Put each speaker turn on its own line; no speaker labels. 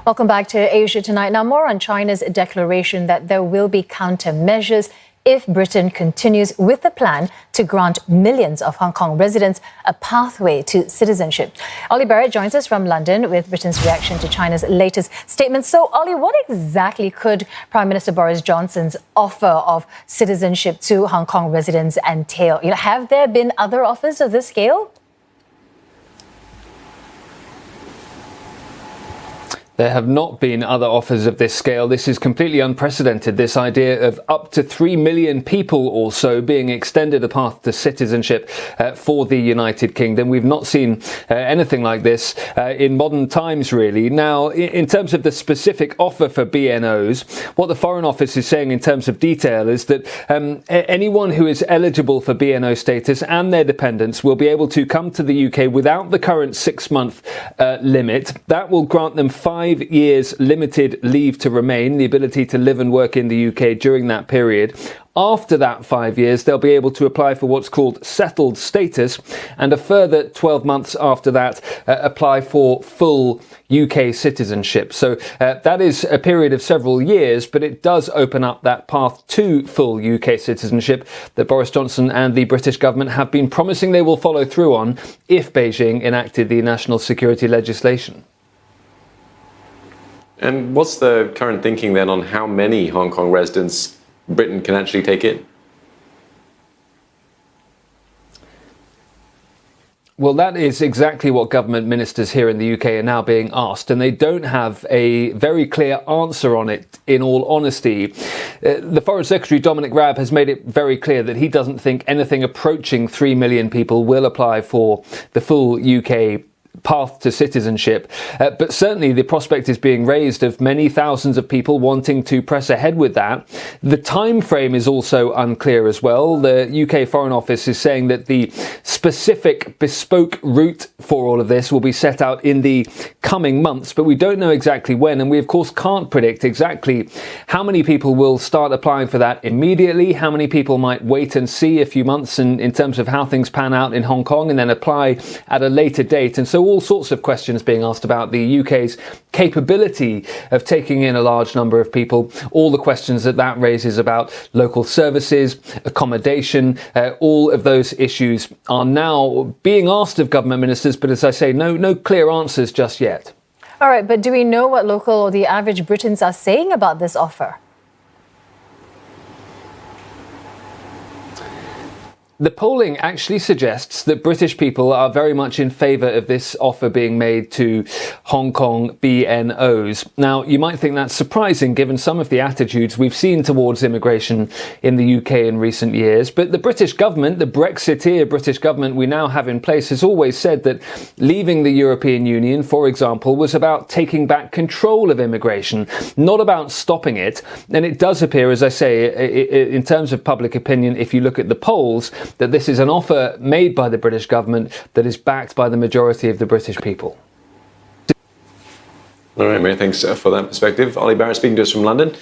Welcome back to Asia Tonight. Now, more on China's declaration that there will be countermeasures if Britain continues with the plan to grant millions of Hong Kong residents a pathway to citizenship. Ollie Barrett joins us from London with Britain's reaction to China's latest statement. So, Ollie, what exactly could Prime Minister Boris Johnson's offer of citizenship to Hong Kong residents entail? Have there been other offers of this scale?
There have not been other offers of this scale. This is completely unprecedented, this idea of up to 3 million people or so being extended a path to citizenship for the United Kingdom. We've not seen anything like this in modern times, really. Now, in terms of the specific offer for BNOs, what the Foreign Office is saying in terms of detail is that anyone who is eligible for BNO status and their dependents will be able to come to the UK without the current 6-month limit. That will grant them 5 years limited leave to remain, the ability to live and work in the UK during that period. After that 5 years, they'll be able to apply for what's called settled status, and a further 12 months after that, apply for full UK citizenship. So that is a period of several years, but it does open up that path to full UK citizenship that Boris Johnson and the British government have been promising they will follow through on if Beijing enacted the national security legislation.
And what's the current thinking then on how many Hong Kong residents Britain can actually take in?
Well, that is exactly what government ministers here in the UK are now being asked, and they don't have a very clear answer on it, in all honesty. The Foreign Secretary, Dominic Raab, has made it very clear that he doesn't think anything approaching 3 million people will apply for the full UK path to citizenship, but certainly the prospect is being raised of many thousands of people wanting to press ahead with that. The time frame is also unclear as well. The UK Foreign Office is saying that the specific bespoke route for all of this will be set out in the coming months, but we don't know exactly when, and we of course can't predict exactly how many people will start applying for that immediately, how many people might wait and see a few months in terms of how things pan out in Hong Kong and then apply at a later date. And so all sorts of questions being asked about the UK's capability of taking in a large number of people, all the questions that raises about local services, accommodation, all of those issues are now being asked of government ministers, but as I say, no clear answers just yet.
All right, but do we know what local or the average Britons are saying about this offer?
The polling actually suggests that British people are very much in favour of this offer being made to Hong Kong BNOs. Now, you might think that's surprising given some of the attitudes we've seen towards immigration in the UK in recent years, but the British government, the Brexiteer British government we now have in place, has always said that leaving the European Union, for example, was about taking back control of immigration, not about stopping it. And it does appear, as I say, in terms of public opinion, if you look at the polls, that this is an offer made by the British government that is backed by the majority of the British people.
All right, many thanks for that perspective. Ollie Barrett speaking to us from London.